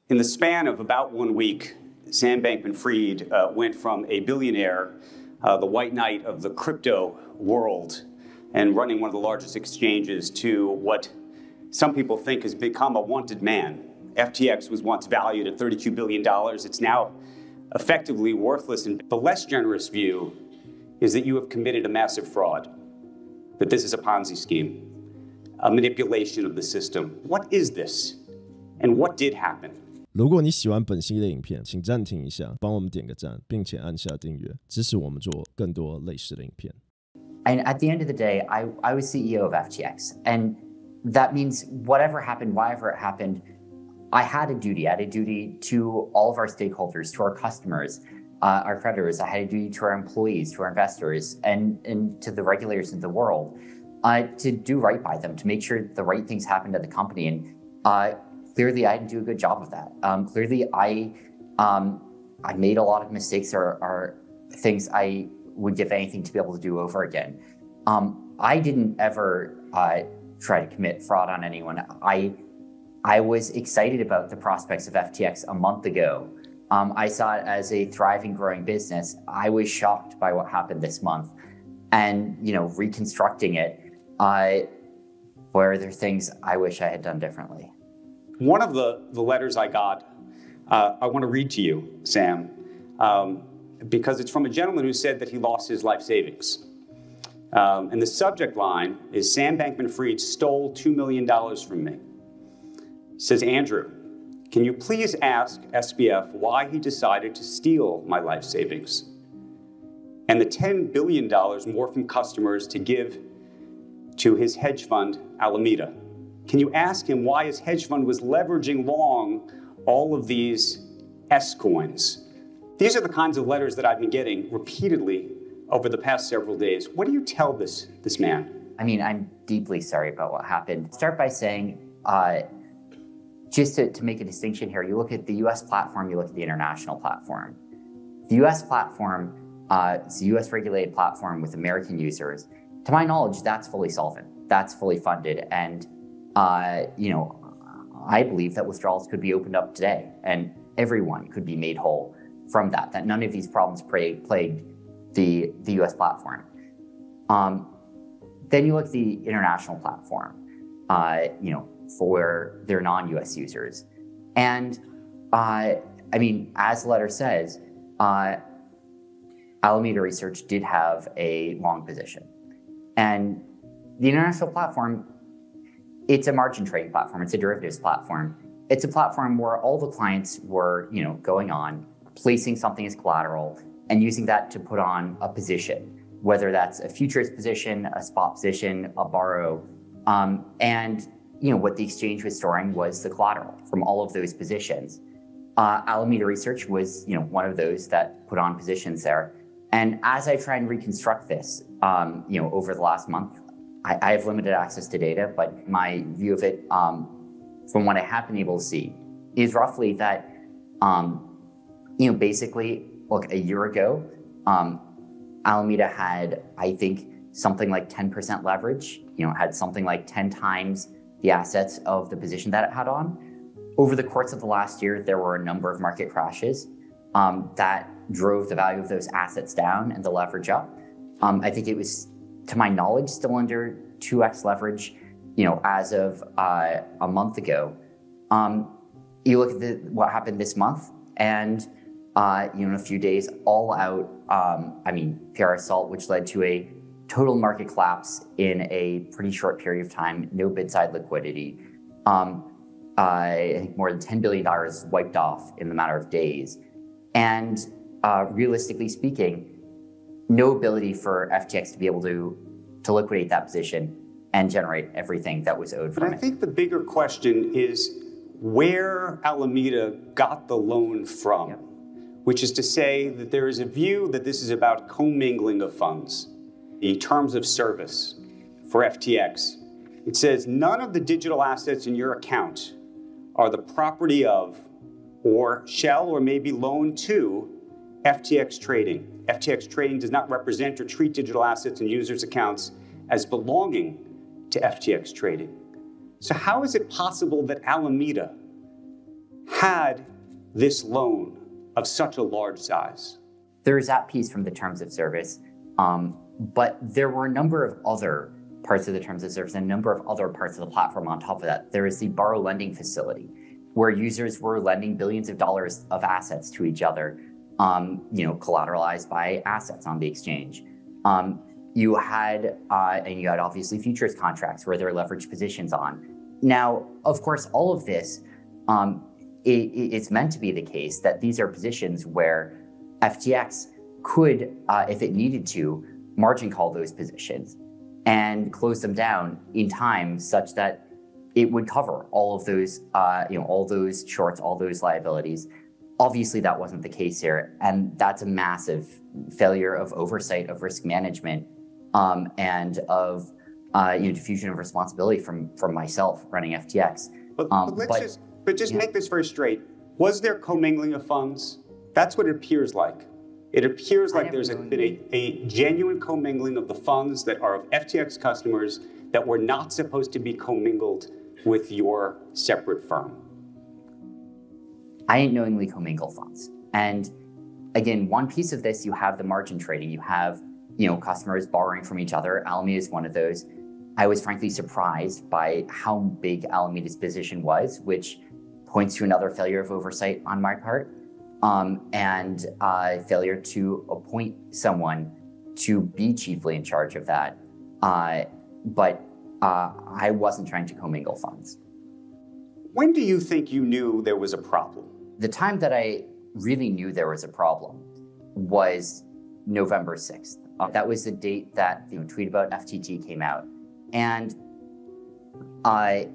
In the span of about 1 week, Sam Bankman-Fried went from a billionaire, the white knight of the crypto world, and running one of the largest exchanges, to what some people think has become a wanted man. FTX was once valued at $32 billion. It's now effectively worthless. And the less generous view is that you have committed a massive fraud, that this is a Ponzi scheme, a manipulation of the system. What is this? And what did happen? 如果你喜欢本系列影片，请暂停一下，帮我们点个赞，并且按下订阅，支持我们做更多类似的影片。And at the end of the day, I was CEO of FTX. And that means whatever happened, wherever it happened, I had a duty. I had a duty to all of our stakeholders, to our customers, our creditors. I had a duty to our employees, to our investors, and to the regulators in the world to do right by them, to make sure the right things happened at the company. And clearly, I didn't do a good job of that. Clearly, I made a lot of mistakes or things I would give anything to be able to do over again. I didn't ever try to commit fraud on anyone. I was excited about the prospects of FTX a month ago. I saw it as a thriving, growing business. I was shocked by what happened this month. And, reconstructing it, where there are things I wish I had done differently. One of the letters I got, I want to read to you, Sam, because it's from a gentleman who said that he lost his life savings. And the subject line is, Sam Bankman-Fried stole $2 million from me. It says, Andrew, can you please ask SBF why he decided to steal my life savings and the $10 billion more from customers to give to his hedge fund, Alameda? Can you ask him why his hedge fund was leveraging long all of these S coins? These are the kinds of letters that I've been getting repeatedly over the past several days. What do you tell this man? I mean, I'm deeply sorry about what happened. Start by saying, just to make a distinction here, you look at the US platform, you look at the international platform. The US platform, it's a US regulated platform with American users. To my knowledge, that's fully solvent, that's fully funded. And, I believe that withdrawals could be opened up today and everyone could be made whole from that none of these problems plagued the US platform. Then you look at the international platform, for their non-US users. And as the letter says, Alameda Research did have a long position. And the international platform, it's a margin trading platform. It's a derivatives platform. It's a platform where all the clients were, going on, placing something as collateral and using that to put on a position, whether that's a futures position, a spot position, a borrow. And what the exchange was storing was the collateral from all of those positions. Alameda Research was, one of those that put on positions there. And as I try and reconstruct this, over the last month, I have limited access to data, but my view of it, from what I have been able to see, is roughly that, basically, look, a year ago, Alameda had, I think, something like 10% leverage, had something like 10 times the assets of the position that it had on. Over the course of the last year, there were a number of market crashes that drove the value of those assets down and the leverage up. I think it was, to my knowledge, still under 2x leverage, as of a month ago. You look at what happened this month, and in a few days, all out, PR assault, which led to a total market collapse in a pretty short period of time, no bid-side liquidity. I think more than $10 billion wiped off in the matter of days. And realistically speaking, no ability for FTX to be able to liquidate that position and generate everything that was owed from it. But I think the bigger question is where Alameda got the loan from, which is to say that there is a view that this is about commingling of funds. The terms of service for FTX, it says none of the digital assets in your account are the property of or shall or may be loaned to FTX Trading. FTX Trading does not represent or treat digital assets in users' accounts as belonging to FTX Trading. So how is it possible that Alameda had this loan of such a large size? There's that piece from the terms of service, but there were a number of other parts of the terms of service and a number of other parts of the platform on top of that. There is the borrow lending facility, where users were lending billions of dollars of assets to each other, collateralized by assets on the exchange. You had obviously futures contracts where there are leveraged positions on. Now, of course, all of this, it's meant to be the case that these are positions where FTX could, if it needed to, margin call those positions and close them down in time such that it would cover all of those, all those shorts, all those liabilities. Obviously, that wasn't the case here, and that's a massive failure of oversight, of risk management, and of diffusion of responsibility from myself running FTX. But just make this very straight. Was there commingling of funds? That's what it appears like. It appears like there's been a genuine commingling of the funds that are of FTX customers that were not supposed to be commingled with your separate firm. I didn't knowingly commingle funds. And again, one piece of this, you have the margin trading. You have, customers borrowing from each other. Alameda is one of those. I was frankly surprised by how big Alameda's position was, which points to another failure of oversight on my part, and failure to appoint someone to be chiefly in charge of that. But I wasn't trying to commingle funds. When do you think you knew there was a problem? The time that I really knew there was a problem was November 6th. That was the date that the tweet about FTT came out. And by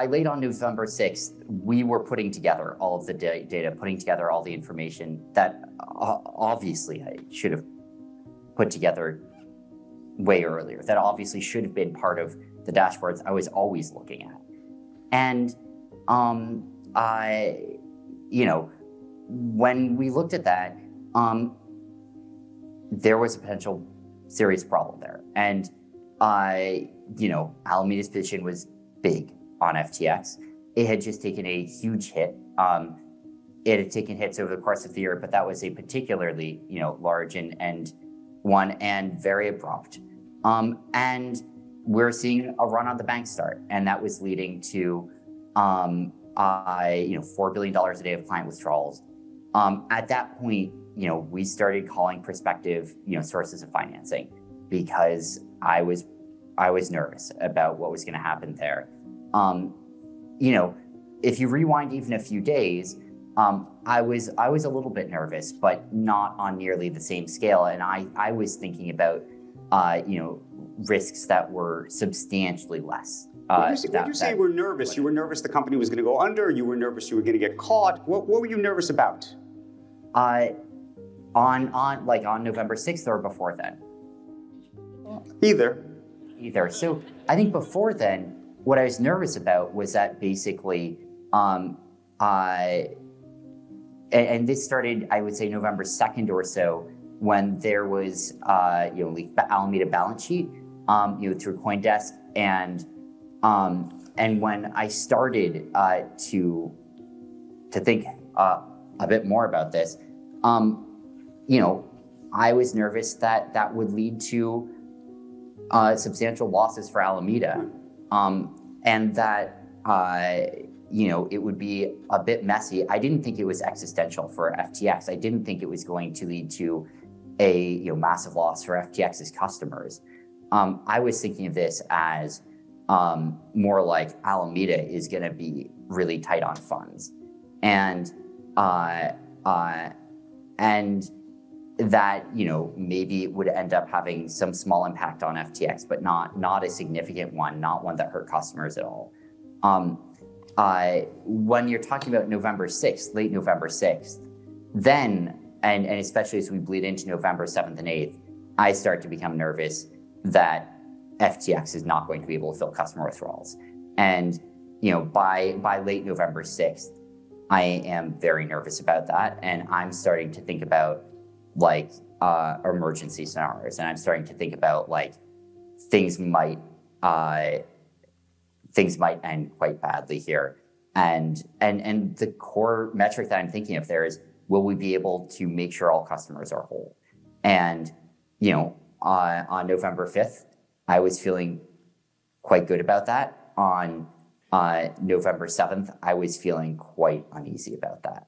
late on November 6th, we were putting together all of the data, putting together all the information that obviously I should have put together way earlier, that obviously should have been part of the dashboards I was always looking at. And when we looked at that, there was a potential serious problem there. And Alameda's position was big on FTX. It had just taken a huge hit. It had taken hits over the course of the year, but that was a particularly, large and one and very abrupt. And we're seeing a run on the bank start, and that was leading to, $4 billion a day of client withdrawals. At that point, we started calling prospective, sources of financing because I was nervous about what was going to happen there. If you rewind even a few days, I was a little bit nervous, but not on nearly the same scale. And I was thinking about, risks that were substantially less. When you say you were nervous, you were nervous the company was going to go under, you were nervous you were going to get caught. What were you nervous about? On November 6th or before then? Either. So I think before then, what I was nervous about was that basically, and this started, I would say, November 2nd or so, when there was, Alameda balance sheet, through CoinDesk, and when I started to think a bit more about this, I was nervous that that would lead to substantial losses for Alameda, and that it would be a bit messy. I didn't think it was existential for FTX. I didn't think it was going to lead to a massive loss for FTX's customers. I was thinking of this as more like Alameda is going to be really tight on funds, and that maybe it would end up having some small impact on FTX, but not a significant one, not one that hurt customers at all. When you're talking about November 6th, late November 6th, then, and especially as we bleed into November 7th and 8th, I start to become nervous that FTX is not going to be able to fill customer withdrawals. And by late November 6th, I am very nervous about that, and I'm starting to think about emergency scenarios, and I'm starting to think about things might end quite badly here. And the core metric that I'm thinking of there is, will we be able to make sure all customers are whole? And, on November 5th, I was feeling quite good about that. On November 7th, I was feeling quite uneasy about that.